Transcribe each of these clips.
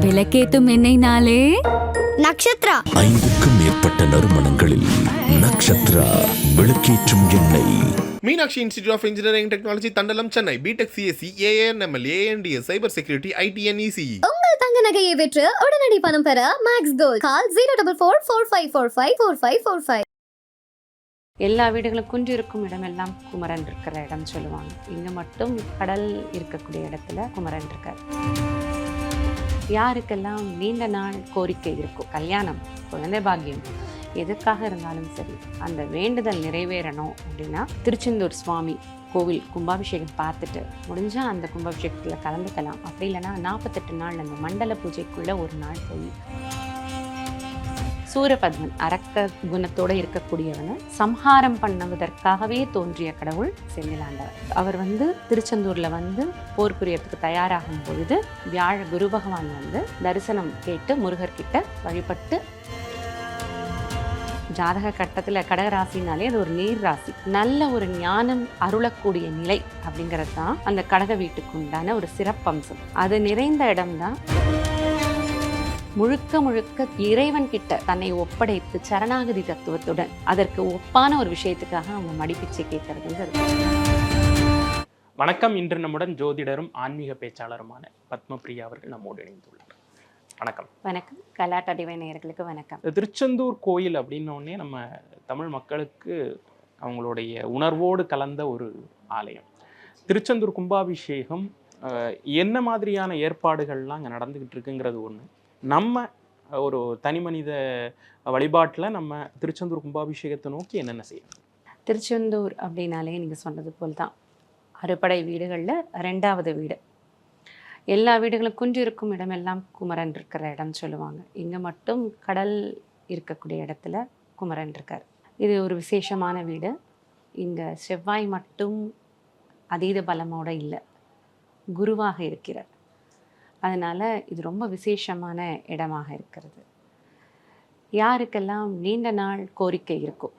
விளக்கேத்தும் எண்ணெய்னாலே நக்ஷத்ரா. 5க்கும் மேற்பட்ட நறுமணங்களில் நக்ஷத்ரா விளக்கேற்றும் எண்ணெய். Meenakshi institute of engineering technology, Thandalam, Chennai. BTech, CSC, ANML, ANDS, cyber security, ITNEC. உங்கள் தங்க நகையை விற்று உடனடி பணம் பெற மேக்ஸ் கோல்ட். கால் 04445454545. எல்லா வீடுகளும் குன்று இருக்கும் இடமெல்லாம் குமரன் இருக்கிற இடம் சொல்லுவாங்க. இங்கே மட்டும் கடல் இருக்கக்கூடிய இடத்துல குமரன் இருக்கார். யாருக்கெல்லாம் நீண்ட நாள் கோரிக்கை இருக்கும், கல்யாணம், குழந்தை பாக்கியம், எதுக்காக இருந்தாலும் சரி, அந்த வேண்டுதல் நிறைவேறணும் அப்படின்னா திருச்செந்தூர் சுவாமி கோவில் கும்பாபிஷேகம் பார்த்துட்டு முடிஞ்சால் அந்த கும்பாபிஷேகத்தில் கலந்துக்கலாம். அப்படி இல்லைன்னா 48 நாள் அந்த மண்டல பூஜைக்குள்ளே ஒரு நாள் போய் சூரபத்மன் அரக்க குணத்தோடு இருக்கக்கூடியவனை சம்ஹாரம் பண்ணுவதற்காகவே தோன்றிய கடவுள் செந்திலாண்டவர். அவர் திருச்செந்தூரில் போர் புரியறதுக்கு தயாராகும் பொழுது வியாழ குரு பகவான் தரிசனம் கேட்டு முருகர்கிட்ட வழிபட்டு, ஜாதக கட்டத்தில் கடகராசினாலே அது ஒரு நீர் ராசி, நல்ல ஒரு ஞானம் அருளக்கூடிய நிலை அப்படிங்கிறது தான் அந்த கடக வீட்டுக்கு உண்டான ஒரு சிறப்பம்சம். அது நிறைந்த இடம்தான். முழுக்க முழுக்க இறைவன் கிட்ட தன்னை ஒப்படைத்து சரணாகதி தத்துவத்துடன் அதற்கு ஒப்பான ஒரு விஷயத்துக்காக அவங்க மடிப்பிச்சை கேட்கறதுங்கிறது. வணக்கம். இன்று நம்முடன் ஜோதிடரும் ஆன்மீக பேச்சாளருமான பத்மபிரியா அவர்கள் நம்மோடு இணைந்துள்ளார். வணக்கம். வணக்கம். கலாட்டா டிவைன் நேயர்களுக்கு வணக்கம். திருச்செந்தூர் கோயில் அப்படின்னோடனே நம்ம தமிழ் மக்களுக்கு அவங்களுடைய உணர்வோடு கலந்த ஒரு ஆலயம். திருச்செந்தூர் கும்பாபிஷேகம் என்ன மாதிரியான ஏற்பாடுகள்லாம் அங்கே நடந்துக்கிட்டு இருக்குங்கிறது ஒன்று. நம்ம ஒரு தனி மனித வழிபாட்டில் நம்ம திருச்செந்தூர் கும்பாபிஷேகத்தை நோக்கி என்னென்ன செய்யணும்? திருச்செந்தூர் அப்படின்னாலே நீங்கள் சொன்னது போல் தான் அறுபடை வீடுகளில் 2வது வீடு. எல்லா வீடுகளும் குன்று இருக்கும் இடமெல்லாம் குமரன் இருக்கிற இடம் சொல்லுவாங்க. இங்கே மட்டும் கடல் இருக்கக்கூடிய இடத்துல குமரன் இருக்கார். இது ஒரு விசேஷமான வீடு. இங்கே செவ்வாய் மட்டும் அதீத பலமோடு இல்லை, குருவாக இருக்கிறார். அதனால் இது ரொம்ப விசேஷமான இடமாக இருக்கிறது. யாருக்கெல்லாம் நீண்ட நாள் கோரிக்கை இருக்கும்,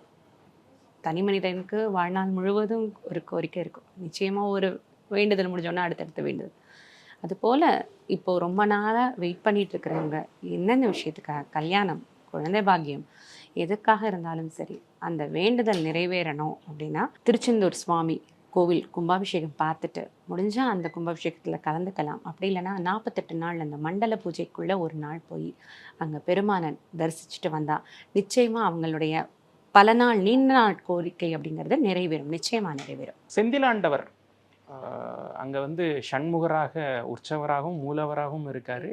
தனி மனிதனுக்கு வாழ்நாள் முழுவதும் ஒரு கோரிக்கை இருக்கும். நிச்சயமாக ஒரு வேண்டுதல் முடிஞ்சோன்னா அடுத்தடுத்த வேண்டுதல். அதுபோல் இப்போது ரொம்ப நாளாக வெயிட் பண்ணிகிட்ருக்கிறவங்க என்னென்ன விஷயத்துக்காக, கல்யாணம், குழந்தை பாக்கியம், எதுக்காக இருந்தாலும் சரி, அந்த வேண்டுதல் நிறைவேறணும் அப்படின்னா திருச்செந்தூர் சுவாமி கோவில் கும்பாபிஷேகம் பார்த்துட்டு முடிஞ்சால் அந்த கும்பாபிஷேகத்தில் கலந்துக்கலாம். அப்படி இல்லைன்னா 48 நாள் அந்த மண்டல பூஜைக்குள்ளே ஒரு நாள் போய் அங்கே பெருமானை தரிசிச்சுட்டு வந்தால் நிச்சயமாக அவங்களுடைய பல நாள் நீண்ட நாள் கோரிக்கை அப்படிங்கிறது நிறைவேறும், நிச்சயமாக நிறைவேறும். செந்திலாண்டவர் அங்கே ஷண்முகராக, உற்சவராகவும் மூலவராகவும் இருக்கார்.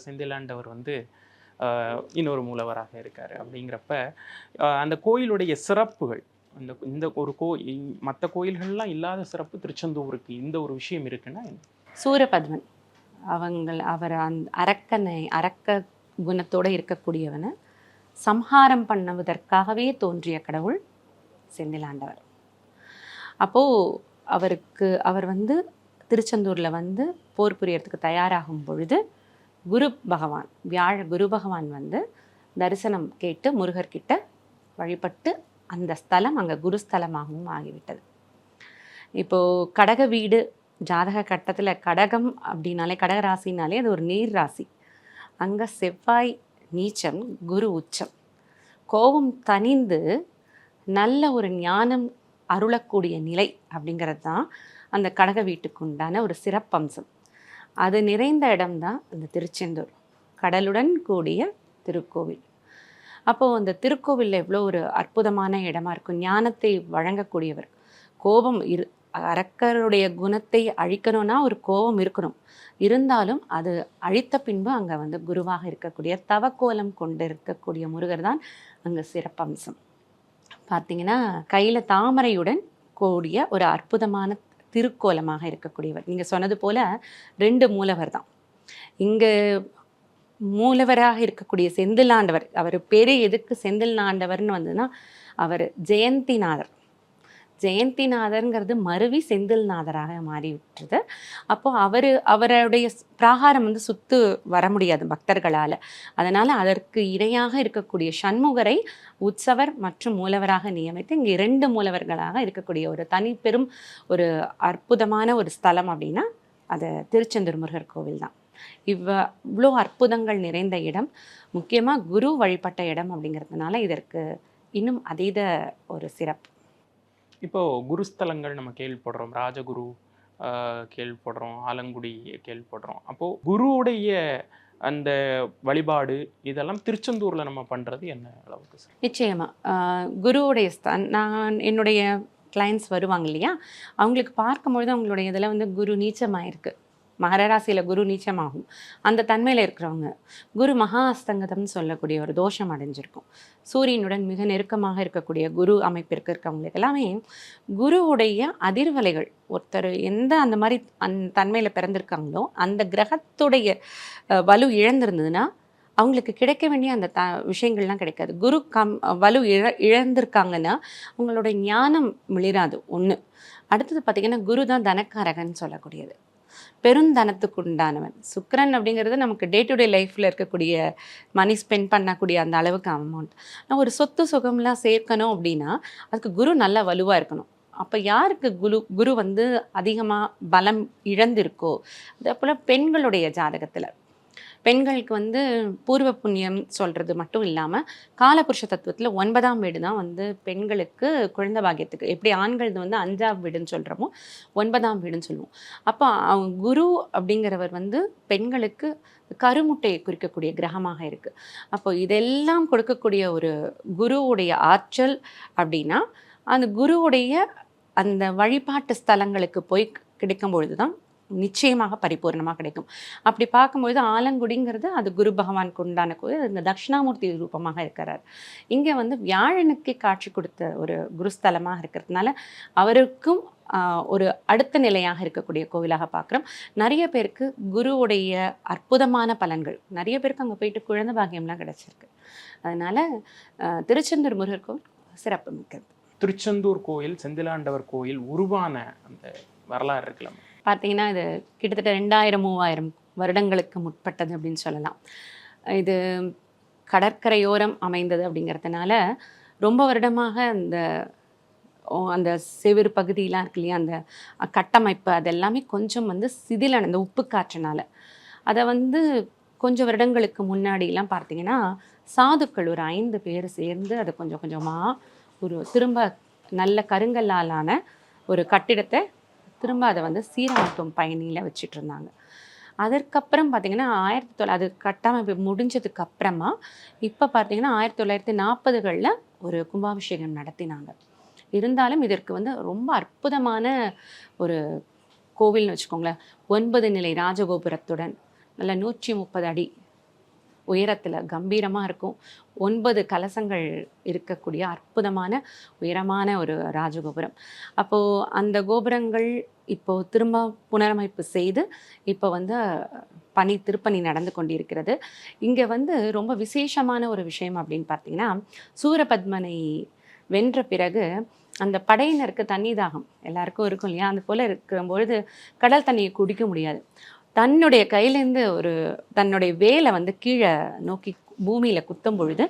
செந்திலாண்டவர் இன்னொரு மூலவராக இருக்கார். அப்படிங்கிறப்ப அந்த கோயிலுடைய சிறப்புகள், இந்த ஒரு மற்ற கோயில்கள்லாம் இல்லாத சிறப்பு திருச்செந்தூருக்கு இந்த ஒரு விஷயம் இருக்குன்னா என்ன? சூரபத்மன் அவர் அந்த அரக்க குணத்தோடு இருக்கக்கூடியவனை சம்ஹாரம் பண்ணுவதற்காகவே தோன்றிய கடவுள் செந்திலாண்டவர். அப்போது அவர் திருச்செந்தூரில் போர் புரியறதுக்கு தயாராகும் பொழுது குரு பகவான், வியாழ குரு பகவான் தரிசனம் கேட்டு முருகர்கிட்ட வழிபட்டு அந்த ஸ்தலம் அங்கே குருஸ்தலமாகவும் ஆகிவிட்டது. இப்போது கடக வீடு ஜாதக கட்டத்தில் கடகம் அப்படின்னாலே, கடகராசினாலே அது ஒரு நீர் ராசி. அங்கே செவ்வாய் நீச்சம், குரு உச்சம். கோபம் தணிந்து நல்ல ஒரு ஞானம் அருளக்கூடிய நிலை அப்படிங்கிறது தான் அந்த கடக வீட்டுக்கு உண்டான ஒரு சிறப்பம்சம். அது நிறைந்த இடம்தான் இந்த திருச்செந்தூர், கடலுடன் கூடிய திருக்கோவில். அப்போது அந்த திருக்கோவிலில் எவ்வளோ ஒரு அற்புதமான இடமா இருக்கும். ஞானத்தை வழங்கக்கூடியவர். கோபம் அரக்கருடைய குணத்தை அழிக்கணும்னா ஒரு கோபம் இருக்கணும், இருந்தாலும் அது அழித்த பின்பு அங்கே குருவாக இருக்கக்கூடிய தவக்கோலம் கொண்டு இருக்கக்கூடிய முருகர் தான் அங்கே சிறப்பம்சம். பார்த்தீங்கன்னா கையில் தாமரையுடன் கூடிய ஒரு அற்புதமான திருக்கோலமாக இருக்கக்கூடியவர். நீங்கள் சொன்னது போல் 2 மூலவர் தான் இங்கே. மூலவராக இருக்கக்கூடிய செந்திலாண்டவர், அவர் பேர் எதுக்கு செந்தில்நாண்டவர்னு அவர் ஜெயந்திநாதர். ஜெயந்திநாதர்ங்கிறது மருவி செந்தில்நாதராக மாறிவிட்டது. அப்போது அவருடைய பிராகாரம் சுத்து வர முடியாது பக்தர்களால். அதனால் அதற்கு இணையாக இருக்கக்கூடிய சண்முகரை உற்சவர் மற்றும் மூலவராக நியமித்து இங்கே 2 மூலவர்களாக இருக்கக்கூடிய ஒரு தனி பெரும் ஒரு அற்புதமான ஒரு ஸ்தலம் அப்படின்னா அது திருச்செந்தூர் முருகர் கோவில் தான். இவ்வளோ அற்புதங்கள் நிறைந்த இடம், முக்கியமாக குரு வழிபட்ட இடம் அப்படிங்கிறதுனால இதற்கு இன்னும் அதீத ஒரு சிறப்பு. இப்போது குருஸ்தலங்கள் நம்ம கேள்விப்படுறோம், ராஜகுரு கேள்விப்படுறோம், ஆலங்குடி கேள்விப்படுறோம். அப்போது குருவுடைய அந்த வழிபாடு இதெல்லாம் திருச்செந்தூரில் நம்ம பண்ணுறது என்ன அளவுக்கு சார்? நிச்சயமாக குருவுடைய நான் என்னுடைய கிளைண்ட்ஸ் வருவாங்க இல்லையா, அவங்களுக்கு பார்க்கும்பொழுது அவங்களுடைய இதில் வந்து குரு நீச்சமாயிருக்கு, மகர ராசியில் குரு நீச்சமாகும். அந்த தன்மையில் இருக்கிறவங்க குரு மகா அஸ்தங்கதம்னு சொல்லக்கூடிய ஒரு தோஷம் அடைஞ்சிருக்கும். சூரியனுடன் மிக நெருக்கமாக இருக்கக்கூடிய குரு அமைப்பிற்கு இருக்கவங்களுக்கு எல்லாமே குருவுடைய அதிர்வலைகள், ஒருத்தர் எந்த அந்த மாதிரி தன்மையில் பிறந்திருக்காங்களோ அந்த கிரகத்துடைய வலு இழந்திருந்ததுன்னா அவங்களுக்கு கிடைக்க வேண்டிய அந்த விஷயங்கள்லாம் கிடைக்காது. குரு வலு இழந்திருக்காங்கன்னா அவங்களோட ஞானம் மிளிராது ஒன்று. அடுத்தது பார்த்திங்கன்னா குரு தான் தனக்காரகன்னு சொல்லக்கூடியது, பெருந்தனத்துக்கு உண்டானவன். சுக்கிரன் அப்படிங்கிறது நமக்கு டே டு டே லைஃப்பில் இருக்கக்கூடிய மணி ஸ்பெண்ட் பண்ணக்கூடிய அந்த அளவுக்கு அமௌண்ட். நான் ஒரு சொத்து சுகம்லாம் சேர்க்கணும் அப்படின்னா அதுக்கு குரு நல்லா வலுவாக இருக்கணும். அப்போ யாருக்கு குரு வந்து அதிகமாக பலம் இழந்திருக்கோ, அதே போல் பெண்களுடைய ஜாதகத்தில் பெண்களுக்கு வந்து பூர்வ புண்ணியம் சொல்கிறது மட்டும் இல்லாமல் காலபுருஷ தத்துவத்தில் 9ஆம் வீடு தான் வந்து பெண்களுக்கு குழந்தை பாக்கியத்துக்கு, எப்படி ஆண்கள் வந்து 5ஆம் வீடுன்னு சொல்கிறோமோ 9ஆம் வீடுன்னு சொல்லுவோம். அப்போ குரு அப்படிங்கிறவர் வந்து பெண்களுக்கு கருமுட்டையை குறிக்கக்கூடிய கிரகமாக இருக்குது. அப்போ இதெல்லாம் கொடுக்கக்கூடிய ஒரு குருவுடைய ஆற்றல் அப்படின்னா அந்த குருவுடைய அந்த வழிபாட்டு ஸ்தலங்களுக்கு போய் கிடைக்கும் பொழுது தான் நிச்சயமாக பரிபூர்ணமாக கிடைக்கும். அப்படி பார்க்கும்பொழுது ஆலங்குடிங்கிறது அது குரு பகவானுக்கு உண்டான கோயில், இந்த தட்சிணாமூர்த்தி ரூபமாக இருக்கிறார். இங்கே வந்து வியாழனுக்கு காட்சி கொடுத்த ஒரு குருஸ்தலமாக இருக்கிறதுனால அவருக்கும் ஒரு அடுத்த நிலையாக இருக்கக்கூடிய கோவிலாக பார்க்குறோம். நிறைய பேருக்கு குருவுடைய அற்புதமான பலன்கள், நிறைய பேருக்கு அங்கே போயிட்டு குழந்தை பாக்கியம்லாம் கிடச்சிருக்கு. அதனால் திருச்செந்தூர் முருகர் கோவில் சிறப்பு மிக்கது. திருச்செந்தூர் கோயில், செந்திலாண்டவர் கோயில் உருவான அந்த வரலாறு இருக்கலாம் பார்த்தீங்கன்னா இது கிட்டத்தட்ட 2000-3000 வருடங்களுக்கு முற்பட்டது அப்படின்னு சொல்லலாம். இது கடற்கரையோரம் அமைந்தது அப்படிங்கிறதுனால ரொம்ப வருடமாக அந்த செவிறு பகுதியெலாம் இருக்கு இல்லையா, அந்த கட்டமைப்பு அதெல்லாமே கொஞ்சம் வந்து சிதிலான இந்த உப்பு காற்றினால அதை வந்து கொஞ்சம் வருடங்களுக்கு முன்னாடிலாம் பார்த்தீங்கன்னா சாதுக்கள் ஒரு 5 பேர் சேர்ந்து அதை கொஞ்சம் கொஞ்சமாக ஒரு திரும்ப நல்ல கருங்கல்லாலான ஒரு கட்டிடத்தை திரும்ப அதை வந்து சீரமைப்பும் பயணியில் வச்சுட்டு இருந்தாங்க. அதற்கப்புறம் பார்த்திங்கன்னா அது கட்டமைப்பு முடிஞ்சதுக்கு அப்புறமா இப்போ பார்த்திங்கன்னா 1940களில் ஒரு கும்பாபிஷேகம் நடத்தினாங்க. இருந்தாலும் இதற்கு வந்து ரொம்ப அற்புதமான ஒரு கோவில்னு வச்சுக்கோங்களேன். 9 நிலை ராஜகோபுரத்துடன் நல்ல 130 அடி உயரத்தில் கம்பீரமாக இருக்கும். 9 கலசங்கள் இருக்கக்கூடிய அற்புதமான உயரமான ஒரு ராஜகோபுரம். அப்போது அந்த கோபுரங்கள் இப்போது திரும்ப புனரமைப்பு செய்து இப்போ வந்து திருப்பணி நடந்து கொண்டிருக்கிறது. இங்கே வந்து ரொம்ப விசேஷமான ஒரு விஷயம் அப்படின்னு பார்த்தீங்கன்னா, சூரபத்மனை வென்ற பிறகு அந்த படையினருக்கு தண்ணி தாகம் எல்லாருக்கும் இருக்கும் இல்லையா, அது போல் இருக்கும்பொழுது கடல் தண்ணியை குடிக்க முடியாது. தன்னுடைய கையிலேருந்து தன்னுடைய வேலை வந்து கீழே நோக்கி பூமியில் குத்தும் பொழுது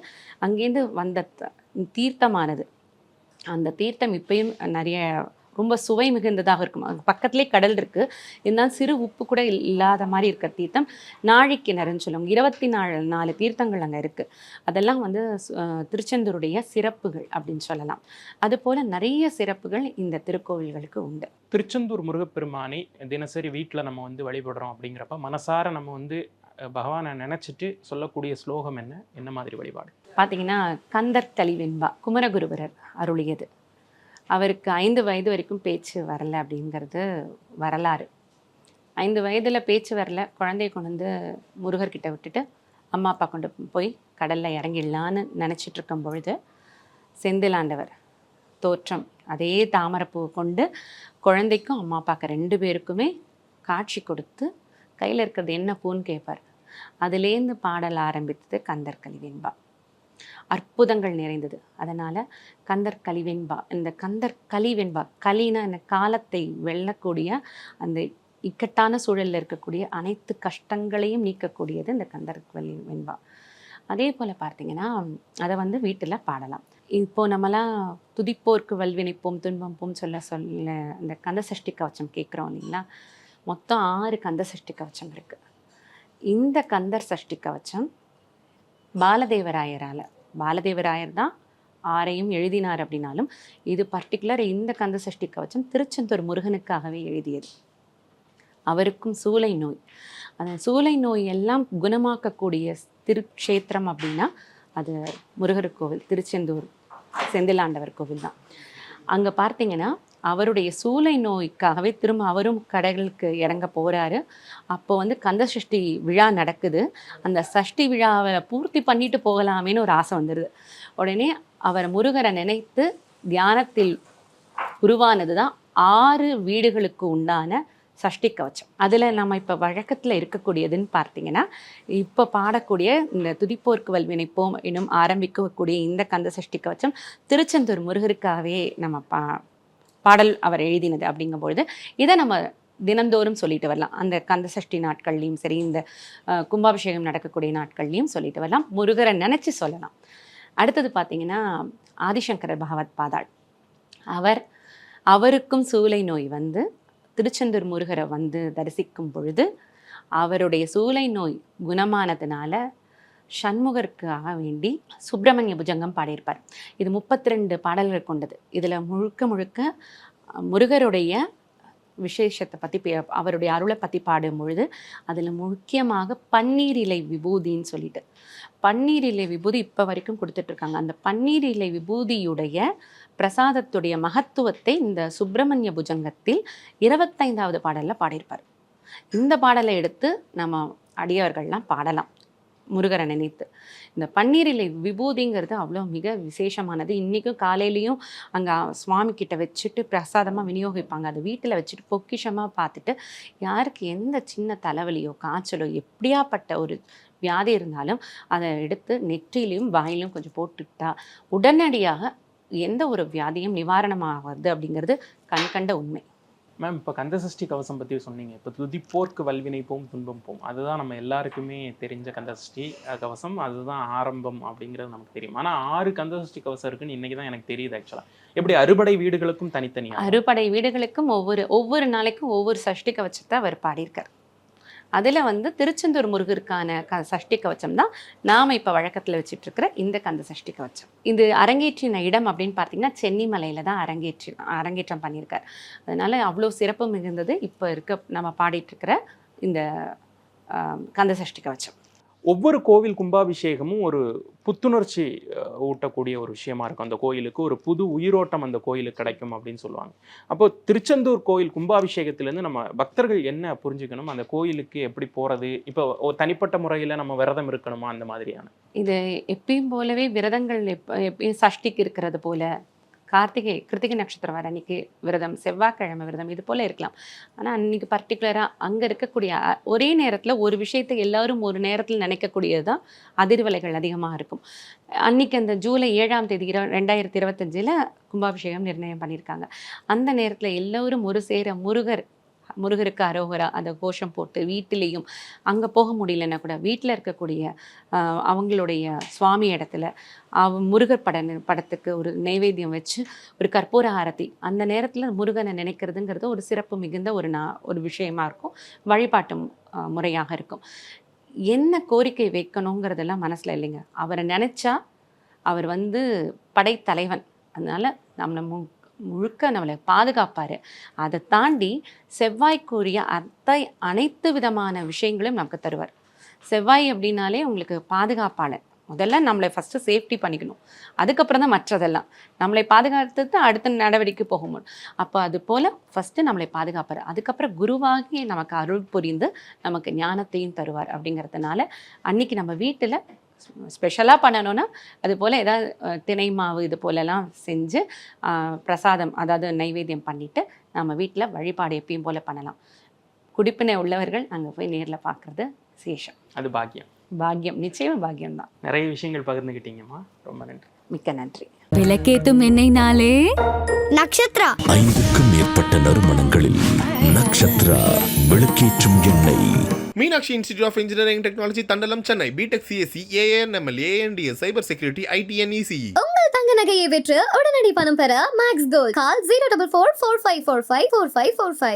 அங்கேருந்து வந்த தீர்த்தமானது, அந்த தீர்த்தம் இப்பயும் நிறைய ரொம்ப சுவை மிகுந்ததாக இருக்கும். அது பக்கத்துலேயே கடல் இருக்குது, இருந்தாலும் சிறு உப்பு கூட இல்லாத மாதிரி இருக்கிற தீர்த்தம் நாழிக்கிணறுன்னு சொல்லுவாங்க. 24 தீர்த்தங்கள் அங்கே இருக்குது. அதெல்லாம் வந்து திருச்செந்தூருடைய சிறப்புகள் அப்படின்னு சொல்லலாம். அதுபோல் நிறைய சிறப்புகள் இந்த திருக்கோவில்களுக்கு உண்டு. திருச்செந்தூர் முருகப்பெருமானை தினசரி வீட்டில் நம்ம வந்து வழிபடுறோம் அப்படிங்கிறப்ப மனசார நம்ம வந்து பகவானை நினச்சிட்டு சொல்லக்கூடிய ஸ்லோகம் என்ன மாதிரி வழிபாடு? பார்த்தீங்கன்னா கந்தர் கலிவெண்பா குமரகுருபரர் அருளியது. அவருக்கு 5 வயது வரைக்கும் பேச்சு வரலை அப்படிங்கிறது வரலாறு. 5 வயதில் பேச்சு வரல, குழந்தைய கொண்டு வந்து முருகர்கிட்ட விட்டுட்டு அம்மா அப்பா கொண்டு போய் கடலில் இறங்கிடலான்னு நினச்சிட்டு இருக்கும் பொழுது செந்திலாண்டவர் தோற்றம் அதே தாமரைப்பூ கொண்டு குழந்தைக்கும் அம்மா அப்பாவுக்கு 2 பேருக்குமே காட்சி கொடுத்து கையில் இருக்கிறது என்ன பூன்னு கேட்பார். அதுலேருந்து பாடல் ஆரம்பித்தது கந்தர் கலிவெண்பா. அற்புதங்கள் நிறைந்தது. அதனால் கந்தர் கலிவெண்பா, இந்த கந்தர் கலிவெண்பா, கலினா இந்த காலத்தை வெல்லக்கூடிய அந்த இக்கட்டான சூழலில் இருக்கக்கூடிய அனைத்து கஷ்டங்களையும் நீக்கக்கூடியது இந்த கந்தர் கலிவெண்பா. அதே போல் பார்த்திங்கன்னா அதை வந்து வீட்டில் பாடலாம். இப்போது நம்மளாம் துதிப்போர்க்கு வல்வினைப்போம் துன்பம்போம் சொல்ல இந்த கந்த சஷ்டி கவச்சம் கேட்குறோம் இல்லைங்களா. மொத்தம் 6 கந்த சஷ்டி கவச்சம் இருக்குது. இந்த கந்தர் சஷ்டி கவச்சம் பாலதேவராயர் தான் ஆரையும் எழுதினார் அப்படின்னாலும் இது பர்டிகுலர் இந்த கந்த சஷ்டி கவச்சம் திருச்செந்தூர் முருகனுக்காகவே எழுதியது. அவருக்கும் சூளை நோய், அந்த சூளை நோய் எல்லாம் குணமாக்கக்கூடிய திருக்ஷேத்திரம் அப்படின்னா அது முருகர் கோவில், திருச்செந்தூர் செந்திலாண்டவர் கோவில் தான். அங்கே பார்த்தீங்கன்னா அவருடைய சூளை நோய்க்காகவே திரும்ப அவரும் கடலுக்கு இறங்க போகிறாரு. அப்போ கந்த சஷ்டி விழா நடக்குது. அந்த சஷ்டி விழாவை பூர்த்தி பண்ணிட்டு போகலாமேன்னு ஒரு ஆசை வந்துடுது. உடனே அவர் முருகரை நினைத்து தியானத்தில் உருவானது தான் 6 வீடுகளுக்கு உண்டான சஷ்டி கவச்சம். அதில் நம்ம இப்போ வழக்கத்தில் இருக்கக்கூடியதுன்னு பார்த்தீங்கன்னா, இப்போ பாடக்கூடிய இந்த துதிப்போர்க்கு வல்வினைப்போம் இன்னும் ஆரம்பிக்கக்கூடிய இந்த கந்த சஷ்டி கவச்சம் திருச்செந்தூர் முருகருக்காகவே நம்ம பாடல் அவர் எழுதினது. அப்படிங்கும்பொழுது இதை நம்ம தினந்தோறும் சொல்லிட்டு வரலாம். அந்த கந்த சஷ்டி நாட்கள்லையும் சரி, இந்த கும்பாபிஷேகம் நடக்கக்கூடிய நாட்கள்லையும் சொல்லிட்டு வரலாம், முருகரை நினச்சி சொல்லலாம். அடுத்தது பார்த்தீங்கன்னா ஆதிசங்கரர் பகவத் பாதாள், அவருக்கும் சூளை நோய் திருச்செந்தூர் முருகரை தரிசிக்கும் பொழுது அவருடைய சூளை நோய் குணமானதுனால சண்முகருக்காக வேண்டி சுப்பிரமணிய புஜங்கம் பாடியிருப்பார். இது 32 பாடல்கள் கொண்டது. இதில் முழுக்க முருகருடைய விசேஷத்தை பற்றி, அவருடைய அருளை பற்றி பாடும் பொழுது அதில் முக்கியமாக பன்னீர் இலை விபூதின்னு சொல்லிட்டு, பன்னீர் இலை விபூதி இப்போ வரைக்கும் கொடுத்துட்ருக்காங்க. அந்த பன்னீர் இலை விபூதியுடைய பிரசாதத்துடைய மகத்துவத்தை இந்த சுப்பிரமணிய புஜங்கத்தில் 25வது பாடலில் பாடியிருப்பார். இந்த பாடலை எடுத்து நம்ம அடியார்கள்லாம் பாடலாம் முருகரை நினைத்து. இந்த பன்னீர் இலை விபூதிங்கிறது அவ்வளோ மிக விசேஷமானது. இன்றைக்கும் காலையிலையும் அங்கே சுவாமி கிட்ட வச்சுட்டு பிரசாதமாக விநியோகிப்பாங்க. அதை வீட்டில் வச்சுட்டு பொக்கிஷமாக பார்த்துட்டு யாருக்கு எந்த சின்ன தலைவலியோ காய்ச்சலோ எப்படியாப்பட்ட ஒரு வியாதி இருந்தாலும் அதை எடுத்து நெற்றிலையும் வாயிலும் கொஞ்சம் போட்டுக்கிட்டா உடனடியாக எந்த ஒரு வியாதியும் நிவாரணமாகுது அப்படிங்கிறது கண்கண்ட உண்மை. மேம், இப்போ கந்தசஷ்டி கவசம் பற்றி சொன்னீங்க. இப்போ துதிப்போர்க்கு வல்வினை போம் துன்பம் போம், அதுதான் நம்ம எல்லாருக்குமே தெரிஞ்ச கந்தசஷ்டி கவசம், அதுதான் ஆரம்பம் அப்படிங்கிறது நமக்கு தெரியும். ஆனால் 6 கந்தசஷ்டி கவசம் இருக்குன்னு இன்னைக்கு தான் எனக்கு தெரியுது. ஆக்சுவலாக எப்படி அறுபடை வீடுகளுக்கும் தனித்தனியாக, அறுபடை வீடுகளுக்கும் ஒவ்வொரு நாளைக்கும் ஒவ்வொரு சஷ்டி கவச்சத்தை அவர் பாடியிருக்கார். அதில் திருச்செந்தூர் முருகருக்கான சஷ்டி கவச்சம் தான் நாம் இப்போ வழக்கத்தில் வச்சுட்டு இருக்கிற இந்த கந்த சஷ்டி கவச்சம். இது அரங்கேற்றின இடம் அப்படின்னு பார்த்தீங்கன்னா சென்னிமலையில் தான் அரங்கேற்றம் பண்ணியிருக்கார். அதனால் அவ்வளோ சிறப்பு மிகுந்தது இப்போ நம்ம பாடிட்டுருக்கிற இந்த கந்த சஷ்டி கவச்சம். ஒவ்வொரு கோவில் கும்பாபிஷேகமும் ஒரு புத்துணர்ச்சி ஊட்டக்கூடிய ஒரு விஷயமா இருக்கும். அந்த கோயிலுக்கு ஒரு புது உயிரோட்டம் அந்த கோயிலுக்கு கிடைக்கும் அப்படின்னு சொல்லுவாங்க. அப்போ திருச்செந்தூர் கோயில் கும்பாபிஷேகத்திலேருந்து நம்ம பக்தர்கள் என்ன புரிஞ்சுக்கணும், அந்த கோயிலுக்கு எப்படி போகிறது, இப்போ ஒரு தனிப்பட்ட முறையில் நம்ம விரதம் இருக்கணுமா, அந்த மாதிரியான? இது எப்பயும் போலவே விரதங்கள் எப்பயும் சஷ்டிக்கு இருக்கிறது போல, கிருத்திகை நட்சத்திரம் வர அன்னைக்கு விரதம், செவ்வாய்க்கிழமை விரதம், இது போல் இருக்கலாம். ஆனால் அன்றைக்கி பர்டிகுலராக அங்கே இருக்கக்கூடிய ஒரே நேரத்தில் ஒரு விஷயத்தை எல்லாரும் ஒரு நேரத்தில் நினைக்கக்கூடியது தான் அதிர்வலைகள் அதிகமாக இருக்கும். அன்றைக்கி அந்த ஜூலை 7ஆம் தேதி 2025 கும்பாபிஷேகம் நிர்ணயம் பண்ணியிருக்காங்க. அந்த நேரத்தில் எல்லோரும் ஒரு சேர முருகருக்கு அரோகரா அந்த கோஷம் போட்டு வீட்டிலையும், அங்கே போக முடியலன்னா கூட வீட்டில் இருக்கக்கூடிய அவங்களுடைய சுவாமி இடத்துல முருகர் படத்துக்கு ஒரு நைவேத்தியம் வச்சு ஒரு கற்பூர ஆரத்தி அந்த நேரத்தில் முருகனை நினைக்கிறதுங்கிறது ஒரு சிறப்பு மிகுந்த ஒரு விஷயமா இருக்கும், வழிபாட்டு முறையாக இருக்கும். என்ன கோரிக்கை வைக்கணுங்கிறதெல்லாம் மனசில் இல்லைங்க. அவரை நினச்சா அவர் படைத்தலைவன், அதனால் நம்மளை முழுக்க நம்மளை பாதுகாப்பார். அதை தாண்டி செவ்வாய்க்குரிய அனைத்து விதமான விஷயங்களும் நமக்கு தருவார். செவ்வாய் அப்படின்னாலே உங்களுக்கு பாதுகாப்பாளர். முதல்ல நம்மளை ஃபஸ்ட்டு சேஃப்டி பண்ணிக்கணும், அதுக்கப்புறம் தான் மற்றதெல்லாம். நம்மளை பாதுகாத்து அடுத்த நடவடிக்கை போக முடியும். அப்போ அது போல் ஃபஸ்ட்டு நம்மளை பாதுகாப்பார், அதுக்கப்புறம் குருவாகி நமக்கு அருள் புரிந்து நமக்கு ஞானத்தையும் தருவார். அப்படிங்கிறதுனால அன்றைக்கி நம்ம வீட்டில் ஸ்பெஷலாக பண்ணணுன்னா அது போல் ஏதாவது திணை மாவு இது போலலாம் செஞ்சு பிரசாதம், அதாவது நைவேத்தியம் பண்ணிவிட்டு நம்ம வீட்டில் வழிபாடு எப்பயும் போல் பண்ணலாம். குடிப்பினை உள்ளவர்கள் அங்கே போய் நேரில் பார்க்குறது விசேஷம். அது பாக்கியம், நிச்சயமாக பாக்கியம் தான். நிறைய விஷயங்கள் பகிர்ந்துக்கிட்டீங்கம்மா, ரொம்ப நன்றி. மிக்க நன்றி. விளக்கேத்தும் எண்ணெய்னாலே நக்ஷத்ரா. 5க்கும் மேற்பட்ட நறுமணங்களில் நக்ஷத்ரா விளக்கேற்றும் எண்ணெய். Meenakshi institute of engineering technology Thandalam Chennai. BTech CSC ANML ANDS cyber security ITNECE. உங்கள் தங்க நகையை விற்று உடனடி பணம் பெற மேக்ஸ் கோல்ட். கால் 04445454545.